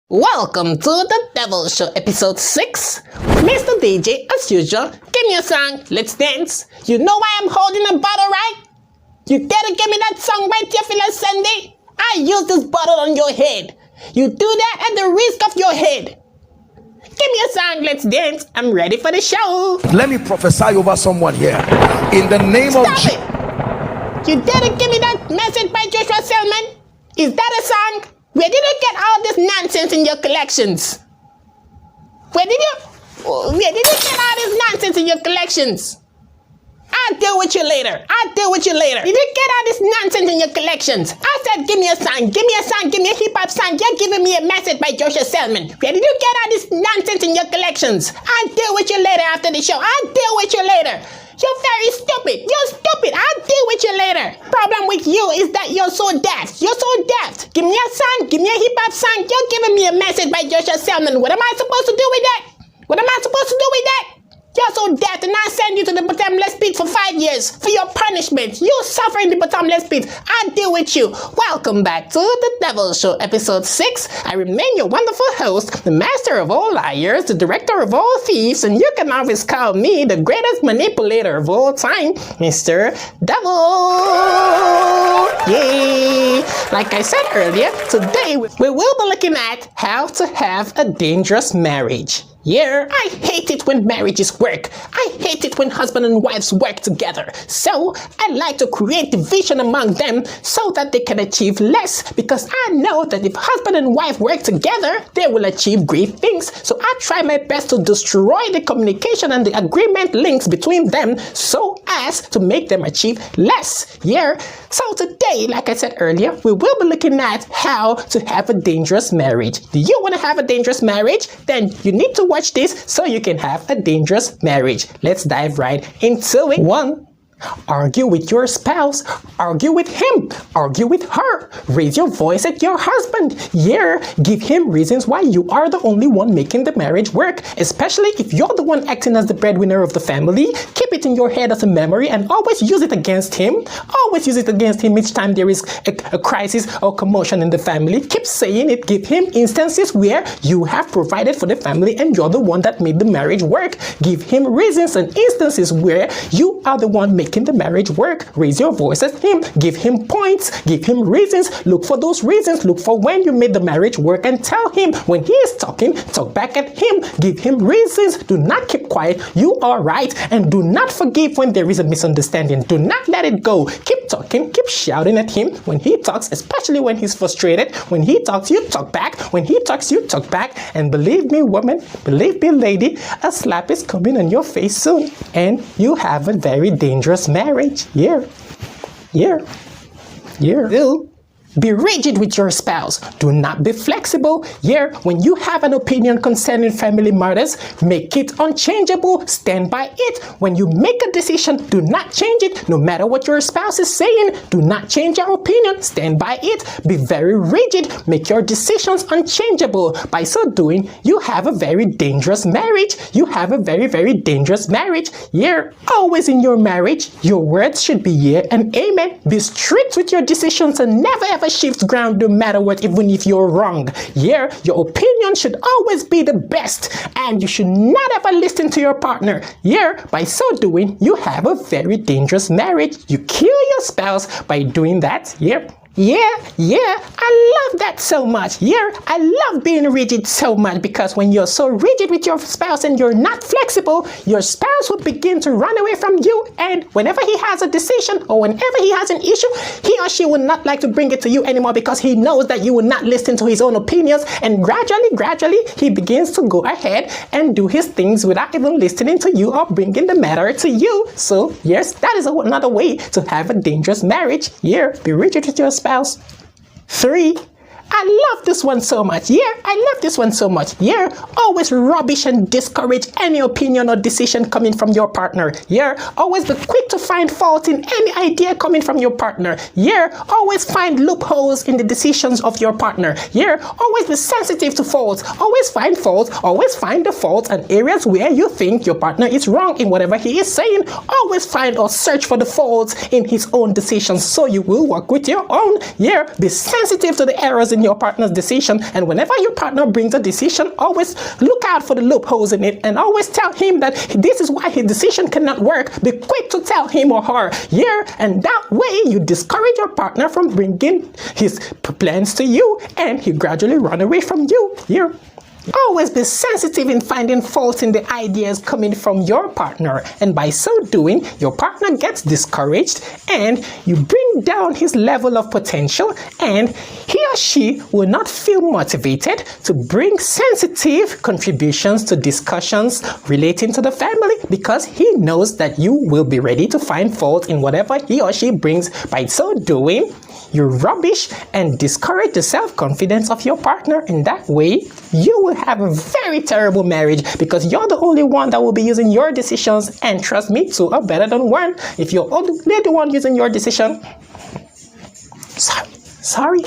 Welcome to the Devil Show, episode 6. Mr. DJ, as usual, give me a song, let's dance. You know why I'm holding a bottle, right? You dare to give me that song right here, Philo Sunday? I use this bottle on your head. You do that at the risk of your head. Give me a song, let's dance. I'm ready for the show. Let me prophesy over someone here. In the name of Jesus. You dare to give me that message by Joshua Selman? Is that a song? Where did you get all this nonsense in your collections? Where did you get all this nonsense in your collections? I'll deal with you later. Did you get all this nonsense in your collections? I said give me a song, give me a hip-hop song. You're giving me a message by Joshua Selman. Where did you get all this nonsense in your collections? I'll deal with you later after the show. You're very stupid. You're stupid. I'll deal with you later. Problem with you is that you're so daft. Give me a song. Give me a hip-hop song. You're giving me a message by Joshua Selman. What am I supposed to do with that? You're so daft, and I send you to the bottomless pit for 5 years for your punishment. You suffer in the bottomless pit. I'll deal with you. Welcome back to the Devil Show, episode 6. I remain your wonderful host, the master of all liars, the director of all thieves, and you can always call me the greatest manipulator of all time, Mr. Devil. Yay! Like I said earlier, today we will be looking at how to have a dangerous marriage. Yeah, I hate it when marriages work. I hate it when husband and wives work together. So, I like to create division among them so that they can achieve less, because I know that if husband and wife work together, they will achieve great things. So, I try my best to destroy the communication and the agreement links between them so as to make them achieve less. Yeah, so today, like I said earlier, we will be looking at how to have a dangerous marriage. Do you want to have a dangerous marriage? Then you need to watch this so you can have a dangerous marriage. Let's dive right into it. 1. Argue with your spouse. Argue with him. Argue with her. Raise your voice at your husband. Yeah, give him reasons why you are the only one making the marriage work, especially if you're the one acting as the breadwinner of the family. Keep it in your head as a memory and always use it against him. Always use it against him each time there is a crisis or commotion in the family. Keep saying it. Give him instances where you have provided for the family and you're the one that made the marriage work. Give him reasons and instances where you are the one making the marriage work. Raise your voice at him. Give him points. Give him reasons. Look for those reasons. Look for when you made the marriage work and tell him. When he is talking, talk back at him. Give him reasons. Do not keep quiet. You are right. And do not forgive when there is a misunderstanding. Do not let it go. Keep talking. Keep shouting at him when he talks, especially when he's frustrated. When he talks, you talk back. When he talks, you talk back. And believe me, woman, believe me, lady, a slap is coming on your face soon. And you have a very dangerous marriage. Yeah. Be rigid with your spouse. Do not be flexible. Yeah, when you have an opinion concerning family matters, make it unchangeable. Stand by it. When you make a decision, do not change it. No matter what your spouse is saying, do not change your opinion. Stand by it. Be very rigid. Make your decisions unchangeable. By so doing, you have a very dangerous marriage. You have a very, very dangerous marriage. Yeah, always in your marriage, your words should be yeah and amen. Be strict with your decisions and never ever shift ground no matter what, even if you're wrong. Yeah, your opinion should always be the best, and you should not ever listen to your partner. Yeah, by so doing, you have a very dangerous marriage. You kill your spouse by doing that. Yeah, I love that so much. Yeah, I love being rigid so much, because when you're so rigid with your spouse and you're not flexible, your spouse will begin to run away from you, and whenever he has a decision or whenever he has an issue, he or she will not like to bring it to you anymore, because he knows that you will not listen to his own opinions, and gradually he begins to go ahead and do his things without even listening to you or bringing the matter to you. So yes, that is another way to have a dangerous marriage. Yeah, be rigid with your spouse. 3. I love this one so much. Yeah, I love this one so much. Yeah, always rubbish and discourage any opinion or decision coming from your partner. Yeah, always be quick to find fault in any idea coming from your partner. Yeah, always find loopholes in the decisions of your partner. Yeah, always be sensitive to faults. Always find faults. Always find the faults and areas where you think your partner is wrong in whatever he is saying. Always find or search for the faults in his own decisions so you will work with your own. Yeah, be sensitive to the errors in your partner's decision. And whenever your partner brings a decision, always look out for the loopholes in it and always tell him that this is why his decision cannot work. Be quick to tell him or her. Yeah, and that way you discourage your partner from bringing his plans to you, and he gradually run away from you. Yeah. Always be sensitive in finding faults in the ideas coming from your partner, and by so doing, your partner gets discouraged and you bring down his level of potential, and he or she will not feel motivated to bring sensitive contributions to discussions relating to the family, because he knows that you will be ready to find fault in whatever he or she brings. By so doing, you rubbish and discourage the self-confidence of your partner. In that way, you will have a very terrible marriage, because you're the only one that will be using your decisions, and trust me, two are better than one. If you're only the one using your decision, sorry.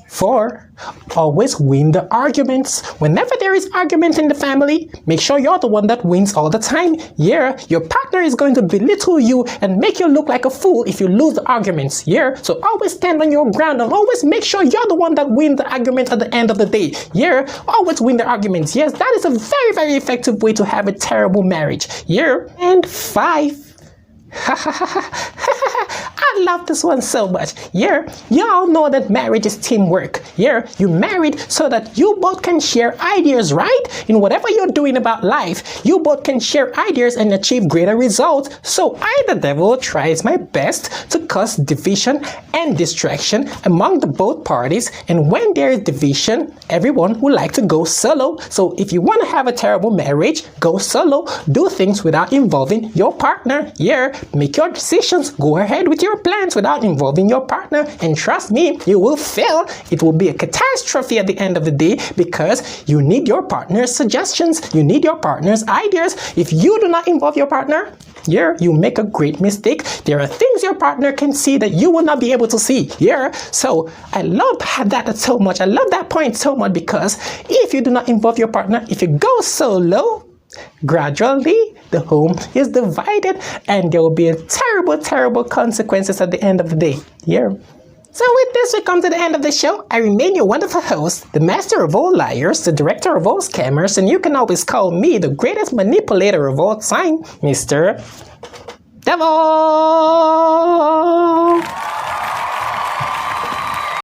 4. Always win the arguments. Whenever there is argument in the family, make sure you're the one that wins all the time. Yeah, your partner is going to belittle you and make you look like a fool if you lose the arguments. Yeah, so always stand on your ground and always make sure you're the one that wins the argument at the end of the day. Yeah, always win the arguments. Yes, that is a very, very effective way to have a terrible marriage. Yeah, and 5. I love this one so much. Yeah, y'all know that marriage is teamwork. Yeah, you married so that you both can share ideas, right? In whatever you're doing about life, you both can share ideas and achieve greater results. So I, the devil, tries my best to cause division and distraction among the both parties. And when there is division, everyone would like to go solo. So if you want to have a terrible marriage, go solo. Do things without involving your partner. Yeah, make your decisions. Go ahead with your plans without involving your partner, and trust me, you will fail. It will be a catastrophe at the end of the day, because you need your partner's suggestions, you need your partner's ideas. If you do not involve your partner, you make a great mistake. There are things your partner can see that you will not be able to see. So I love that so much. I love that point so much, because if you do not involve your partner, if you go solo, gradually the home is divided, and there will be terrible consequences at the end of the day. So with this, we come to the end of the show. I remain your wonderful host, the master of all liars, the director of all scammers, and you can always call me the greatest manipulator of all time, Mr. Devil.